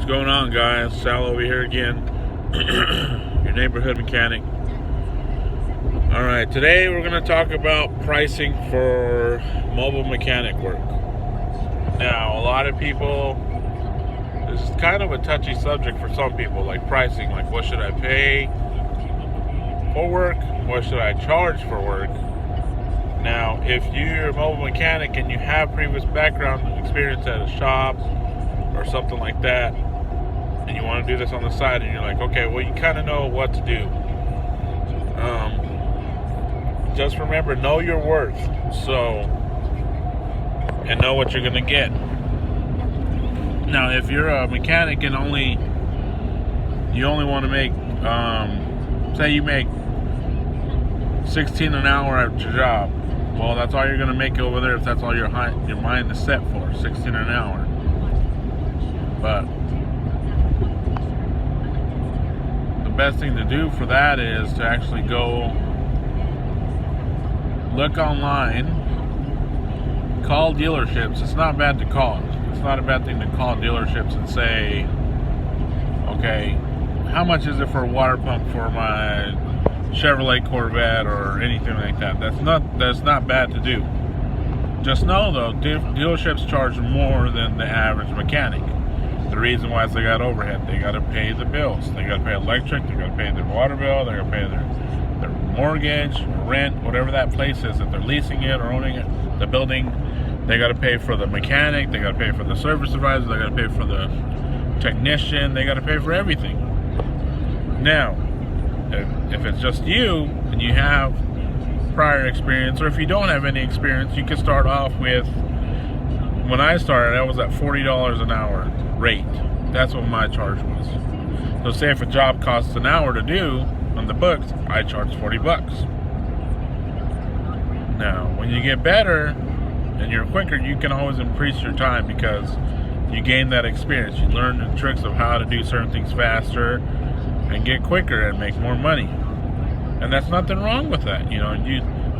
going on, guys? Sal over here again, your neighborhood mechanic. Alright, today we're going to talk about pricing for mobile mechanic work. Now, a lot of people, this is kind of a touchy subject for some people, like pricing, like what should I pay for work? What should I charge for work? Now, if you're a mobile mechanic and you have previous background experience at a shop or something like that, and you want to do this on the side, and you're like, okay, well, you kind of know what to do. Just remember, know your worth, and know what you're going to get. Now, if you're a mechanic and you only want to make, say you make $16 an hour at your job, well, that's all you're going to make over there if that's all your mind is set for, $16 an hour. But the best thing to do for that is to actually go look online, call dealerships. It's not bad to call. It's not a bad thing to call dealerships and say, okay, how much is it for a water pump for my Chevrolet Corvette or anything like that? That's not bad to do. Just know though, dealerships charge more than the average mechanic. The reason why is they got overhead. They got to pay the bills. They got to pay electric. They got to pay their water bill. They got to pay their mortgage, rent, whatever that place is, if they're leasing it or owning it, the building. They got to pay for the mechanic. They got to pay for the service advisor. They got to pay for the technician. They got to pay for everything. Now, if it's just you and you have prior experience, or if you don't have any experience, you can start off with, when I started, I was at $40 an hour rate. That's what my charge was. So say if a job costs an hour to do on the books, I charge $40. Now, when you get better and you're quicker, you can always increase your time because you gain that experience. You learn the tricks of how to do certain things faster and get quicker and make more money. And that's nothing wrong with that,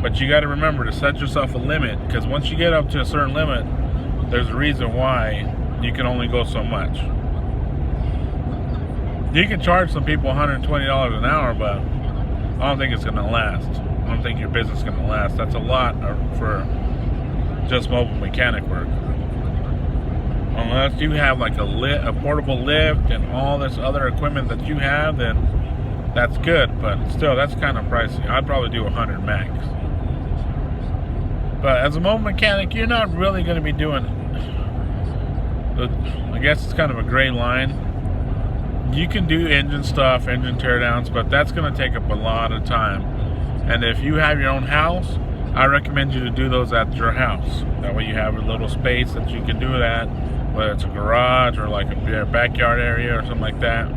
but you got to remember to set yourself a limit, because once you get up to a certain limit, there's a reason why you can only go so much. You can charge some people $120 an hour, but I don't think it's going to last. I don't think your business is going to last. That's a lot for just mobile mechanic work. Unless you have like a portable lift and all this other equipment that you have, then that's good. But still, that's kind of pricey. I'd probably do 100 max. But as a mobile mechanic, you're not really going to be doing it. I guess it's kind of a gray line. You can do engine stuff, engine teardowns, but that's going to take up a lot of time. And if you have your own house, I recommend you to do those at your house. That way you have a little space that you can do it at, whether it's a garage or like a backyard area or something like that.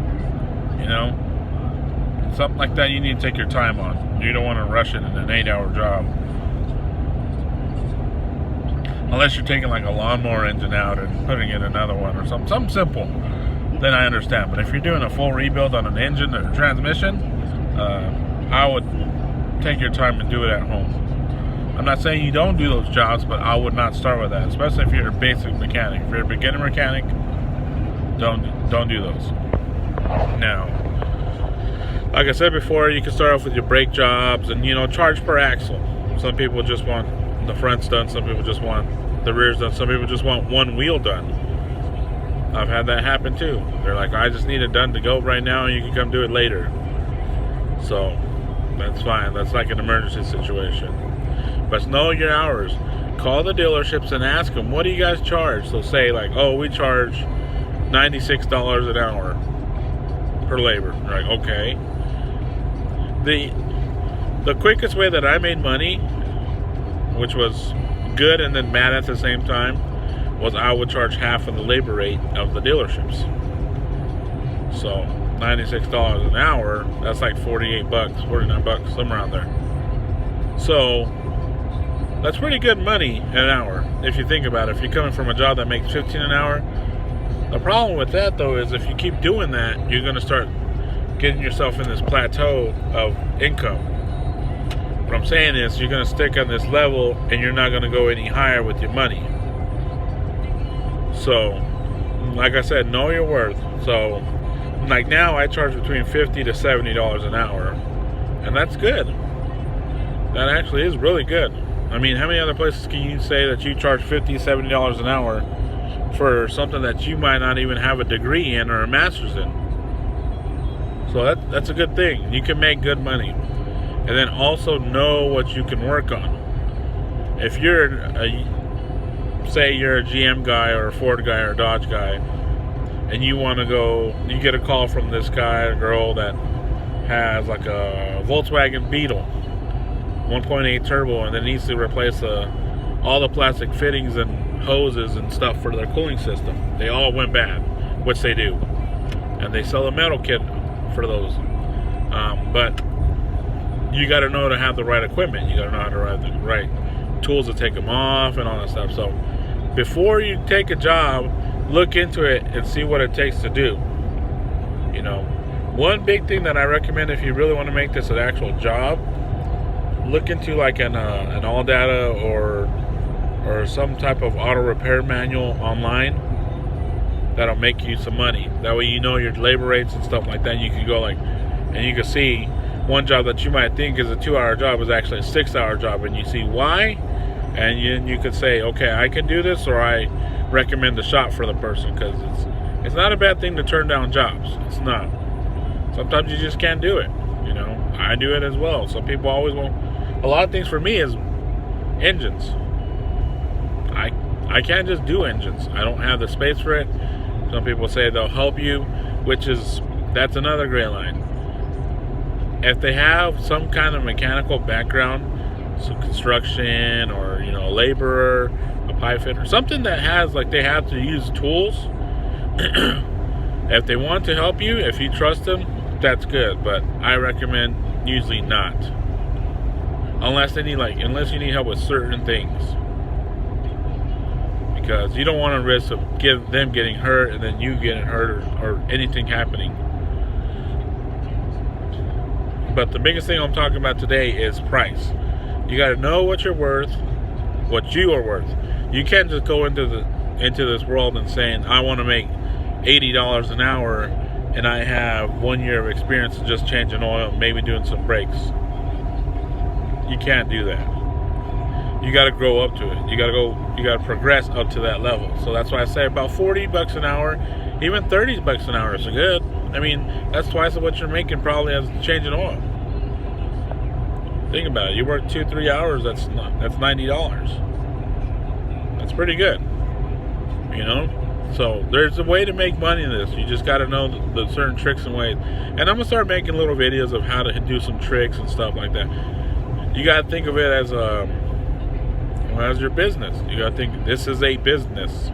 Something like that you need to take your time on. You don't want to rush it in an 8-hour job. Unless you're taking like a lawnmower engine out and putting in another one or something simple, then I understand. But if you're doing a full rebuild on an engine or a transmission, I would take your time and do it at home. I'm not saying you don't do those jobs, but I would not start with that, especially if you're a basic mechanic. If you're a beginner mechanic, don't do those. Now, like I said before, you can start off with your brake jobs and charge per axle. Some people just want the front's done. Some people just want the rear's done. Some people just want one wheel done. I've had that happen too. They're like, I just need it done to go right now, and you can come do it later. So that's fine. That's like an emergency situation. But know your hours. Call the dealerships and ask them, what do you guys charge? They'll say like, oh, we charge $96 an hour per labor. You're like, okay. The quickest way that I made money, which was good and then bad at the same time, was I would charge half of the labor rate of the dealerships. So $96 an hour, that's like $48, $49, somewhere around there. So that's pretty good money an hour if you think about it. If you're coming from a job that makes $15 an hour, the problem with that though is if you keep doing that, you're going to start getting yourself in this plateau of income. What I'm saying is you're going to stick on this level and you're not going to go any higher with your money. So like I said, know your worth. So, like now, I charge between $50 to $70 an hour, and that's good. That actually is really good. I mean, how many other places can you say that you charge $50, $70 an hour for something that you might not even have a degree in or a master's in? So that's a good thing. You can make good money. And then also know what you can work on. If say you're a GM guy or a Ford guy or a Dodge guy, and you want to go, you get a call from this guy or girl that has like a Volkswagen Beetle 1.8 turbo, and then needs to replace all the plastic fittings and hoses and stuff for their cooling system. They all went bad, which they do. And they sell a metal kit for those. But you got to know to have the right equipment. You got to know how to have the right tools to take them off and all that stuff. So before you take a job, look into it and see what it takes to do. You know, one big thing that I recommend if you really want to make this an actual job, look into like an all data or some type of auto repair manual online that'll make you some money. That way you know your labor rates and stuff like that. You can go and you can see one job that you might think is a 2-hour job is actually a 6-hour job, and you see why, and you could say, okay, I can do this, or I recommend the shop for the person, because it's not a bad thing to turn down jobs. It's not. Sometimes you just can't do it. You know, I do it as well. Some people always want. A lot of things for me is engines. I can't just do engines. I don't have the space for it. Some people say they'll help you, that's another great line. If they have some kind of mechanical background, so construction or, you know, a laborer, a pipe fitter, something that has, like, they have to use tools, if they want to help you, if you trust them, that's good. But I recommend usually not. Unless you need help with certain things. Because you don't want to risk of them getting hurt and then you getting hurt or anything happening. But the biggest thing I'm talking about today is price. You got to know what you're worth, what you are worth. You can't just go into this world and saying, I want to make $80 an hour and I have 1 year of experience of just changing oil, maybe doing some brakes. You can't do that. You got to grow up to it. You got to progress up to that level. So that's why I say about $40 an hour, even $30 an hour is good. I mean, that's twice of what you're making probably as changing oil. Think about it. You work 2-3 hours, that's $90. That's pretty good. You know? So there's a way to make money in this. You just got to know the certain tricks and ways. And I'm going to start making little videos of how to do some tricks and stuff like that. You got to think of it as your business. You got to think this is a business.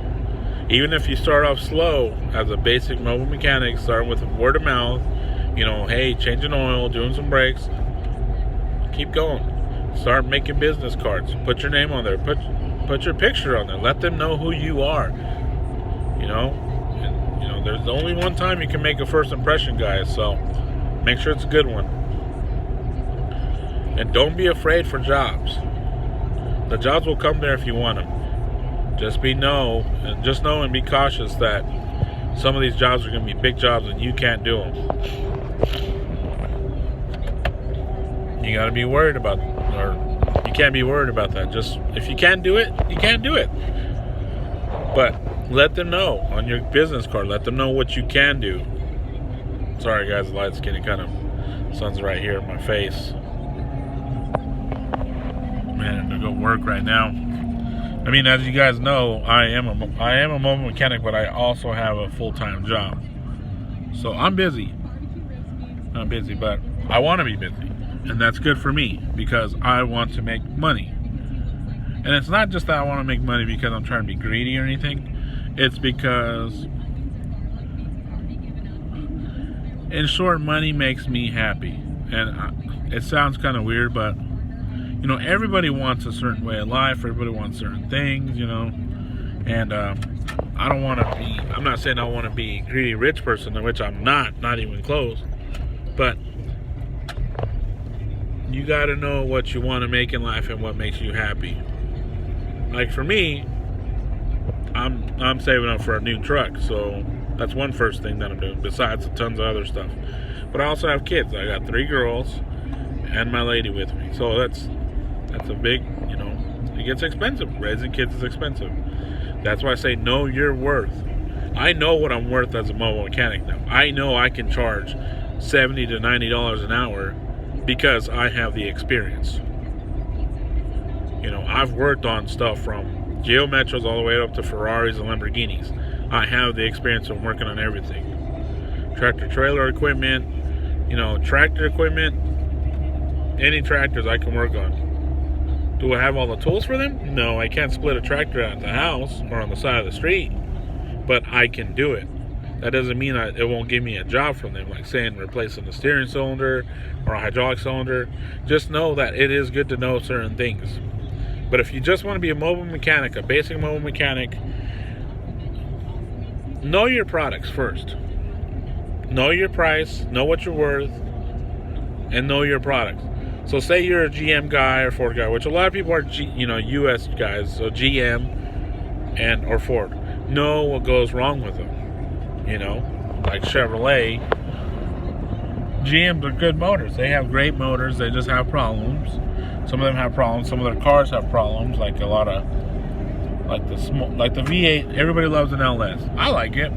Even if you start off slow as a basic mobile mechanic, starting with word of mouth, you know, hey, changing oil, doing some brakes, keep going. Start making business cards. Put your name on there. Put your picture on there. Let them know who you are. You know, and, you know, there's only one time you can make a first impression, guys. So make sure it's a good one. And don't be afraid for jobs. The jobs will come there if you want them. Just know and be cautious that some of these jobs are going to be big jobs and you can't do them. You got to be worried about, or you can't be worried about that. Just if you can't do it, you can't do it. But let them know on your business card. Let them know what you can do. Sorry, guys, the light's getting sun's right here in my face. Man, to go work right now. I mean, as you guys know, I am a mobile mechanic, but I also have a full-time job. So I'm busy. I'm busy, but I want to be busy. And that's good for me because I want to make money. And it's not just that I want to make money because I'm trying to be greedy or anything. It's because, in short, money makes me happy. And it sounds kind of weird, but you know, everybody wants a certain way of life. Everybody wants certain things, you know. And I'm not saying I want to be a greedy rich person, which I'm not even close. But you got to know what you want to make in life and what makes you happy. Like for me, I'm saving up for a new truck, so that's one first thing that I'm doing, besides tons of other stuff. But I also have kids. I got 3 girls and my lady with me, so that's a big, it gets expensive. Raising kids is expensive. That's why I say know your worth. I know what I'm worth as a mobile mechanic now. I know I can charge $70 to $90 an hour because I have the experience. I've worked on stuff from Geo Metros all the way up to Ferraris and Lamborghinis. I have the experience of working on everything. Tractor trailer equipment, tractor equipment, any tractors I can work on. Do I have all the tools for them? No, I can't split a tractor at the house or on the side of the street, but I can do it. That doesn't mean it won't give me a job from them, like saying replacing the steering cylinder or a hydraulic cylinder. Just know that it is good to know certain things. But if you just want to be a mobile mechanic, a basic mobile mechanic, know your products first. Know your price, know what you're worth, and know your products. So say you're a GM guy or Ford guy, which a lot of people are US guys, so GM or Ford. Know what goes wrong with them. Like Chevrolet, GMs are good motors. They have great motors. They just have problems. Some of them have problems. Some of their cars have problems. Like a lot of, like the V8. Everybody loves an LS. I like it.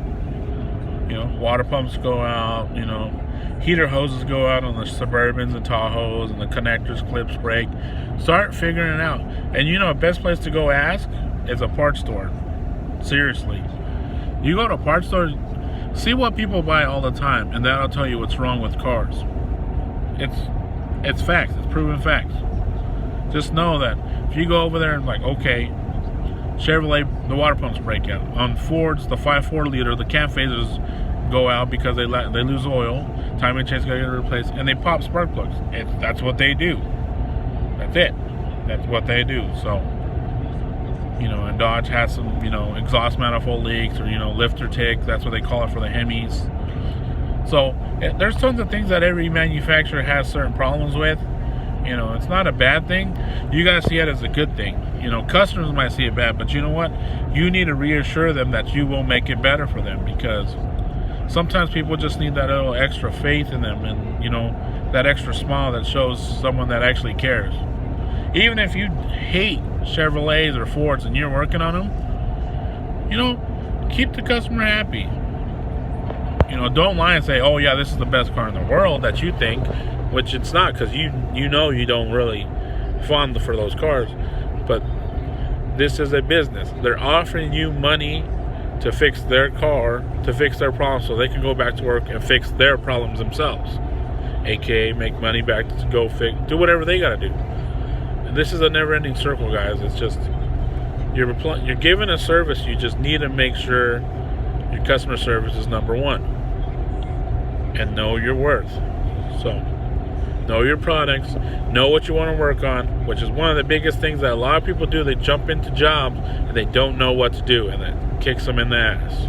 Water pumps go out. Heater hoses go out on the Suburbans and Tahoes, and the connectors, clips break. Start figuring it out. And the best place to go ask is a parts store. Seriously, you go to a parts store. See what people buy all the time, and that'll tell you what's wrong with cars. It's facts. It's proven facts. Just know that if you go over there and okay, Chevrolet, the water pumps break out. On Fords, the 5.4 liter, the cam phasers go out because they lose oil. Timing chains got to get replaced, and they pop spark plugs. That's what they do. That's it. That's what they do. So, and Dodge has some, exhaust manifold leaks or, lifter tick. That's what they call it for the Hemis. So, there's tons of things that every manufacturer has certain problems with. It's not a bad thing. You got to see it as a good thing. Customers might see it bad, but you know what? You need to reassure them that you will make it better for them, because sometimes people just need that little extra faith in them and, that extra smile that shows someone that actually cares. Even if you hate Chevrolets or Fords and you're working on them, keep the customer happy. Don't lie and say, oh yeah, this is the best car in the world that you think, which it's not, because you don't really fond for those cars. But this is a business. They're offering you money to fix their car, to fix their problems, so they can go back to work and fix their problems themselves, aka make money back to go do whatever they got to do. And this is a never-ending circle, guys. It's just you're given a service. You just need to make sure your customer service is number one, and know your worth. So know your products, know what you want to work on, which is one of the biggest things that a lot of people do. They jump into jobs and they don't know what to do, and that kicks them in the ass.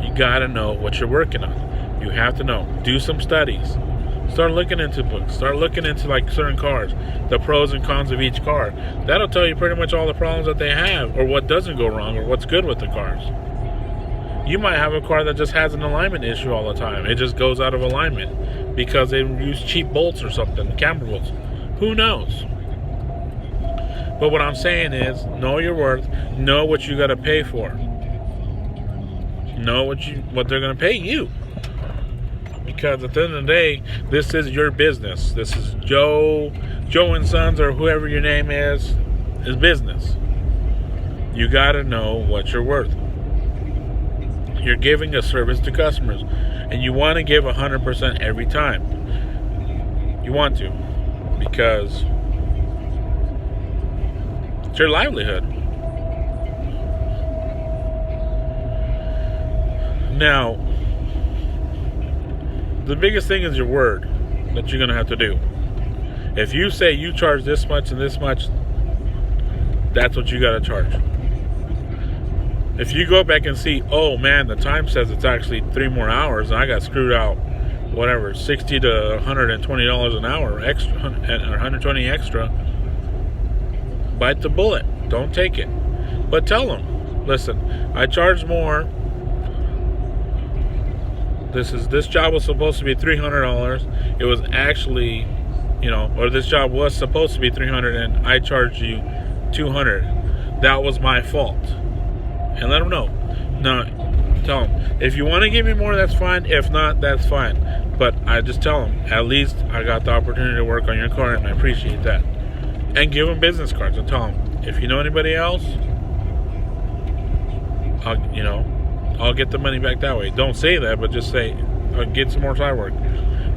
You gotta know what you're working on. You have to know. Do some studies. Start looking into books. Start looking into certain cars, the pros and cons of each car. That'll tell you pretty much all the problems that they have, or what doesn't go wrong, or what's good with the cars. You might have a car that just has an alignment issue all the time. It just goes out of alignment because they use cheap bolts or something, camber bolts. Who knows? But what I'm saying is, know your worth. Know what you got to pay for. Know what they're going to pay you. Because at the end of the day, this is your business. This is Joe and Sons, or whoever your name is business. You got to know what you're worth. You're giving a service to customers, and you want to give 100% every time. You want to, because it's your livelihood. Now, the biggest thing is your word that you're going to have to do. If you say you charge this much and this much, that's what you got to charge. If you go back and see, oh man, the time says it's actually 3 more hours, and I got screwed out, whatever, $60 to $120 an hour extra, or $120 extra, bite the bullet. Don't take it. But tell them, listen, I charge more. This job was supposed to be $300. It was actually, or this job was supposed to be $300, and I charged you $200. That was my fault. And let them know. No, tell them, if you want to give me more, that's fine. If not, that's fine. But I just tell them, at least I got the opportunity to work on your car, and I appreciate that. And give them business cards and tell them, if you know anybody else, I'll get the money back that way. Don't say that, but just say, I'll get some more side work.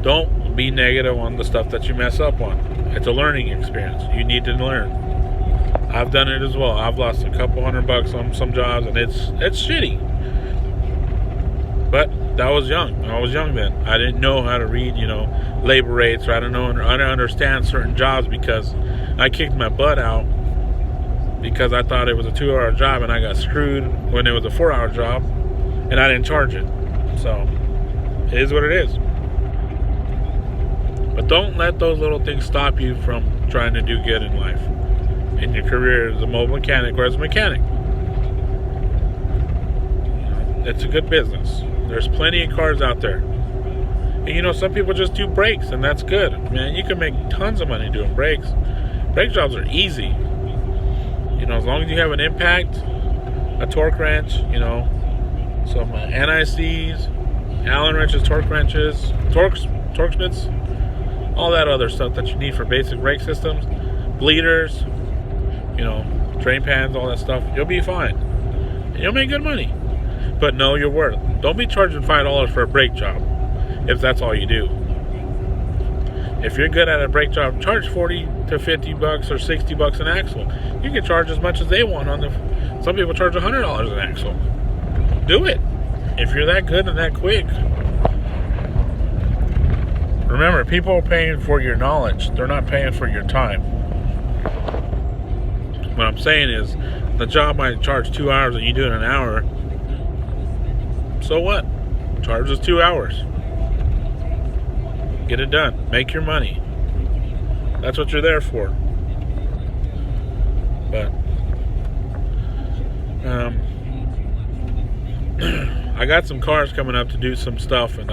Don't be negative on the stuff that you mess up on. It's a learning experience. You need to learn. I've done it as well. I've lost a couple $100 on some jobs, and it's shitty. But that was young. I was young then. I didn't know how to read, labor rates, or I didn't understand certain jobs, because I kicked my butt out because I thought it was a 2-hour job, and I got screwed when it was a 4-hour job, and I didn't charge it. So it is what it is. But don't let those little things stop you from trying to do good in life, in your career as a mobile mechanic or as a mechanic. It's a good business. There's plenty of cars out there. And some people just do brakes, and that's good. Man, you can make tons of money doing brakes. Brake jobs are easy. As long as you have an impact, a torque wrench, some NICs, Allen wrenches, torque wrenches, torque smiths, all that other stuff that you need for basic brake systems, bleeders, drain pans, all that stuff, you'll be fine. And you'll make good money. But know your worth. Don't be charging $5 for a brake job if that's all you do. If you're good at a brake job, charge $40 to $50 or $60 an axle. You can charge as much as they want on the. Some people charge $100 an axle. Do it if you're that good and that quick. Remember, people are paying for your knowledge. They're not paying for your time. What I'm saying is, the job might charge 2 hours and you do it in an hour. So what? Charge us 2 hours. Get it done. Make your money. That's what you're there for. But I got some cars coming up to do some stuff, and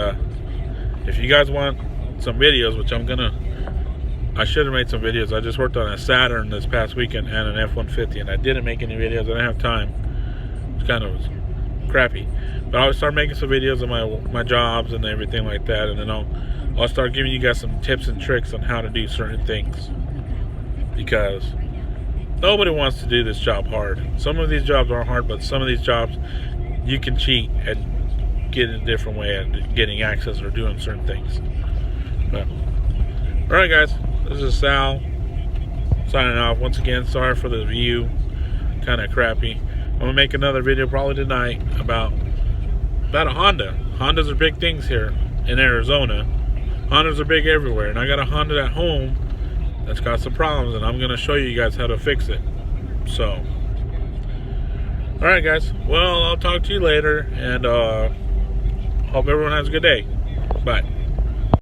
if you guys want some videos, which I should have made some videos. I just worked on a Saturn this past weekend and an F-150, and I didn't make any videos. I didn't have time. It's kind of crappy. But I'll start making some videos of my jobs and everything like that, and then I'll start giving you guys some tips and tricks on how to do certain things, because nobody wants to do this job hard. Some of these jobs are hard, but some of these jobs you can cheat and get a different way at getting access or doing certain things. But alright guys, this is Sal signing off. Once again, sorry for the view, kind of crappy. I'm gonna make another video probably tonight about a Honda. Hondas are big things here in Arizona. Hondas are big everywhere, and I got a Honda at home that's got some problems, and I'm gonna show you guys how to fix it. So alright guys, well, I'll talk to you later, and hope everyone has a good day. Bye.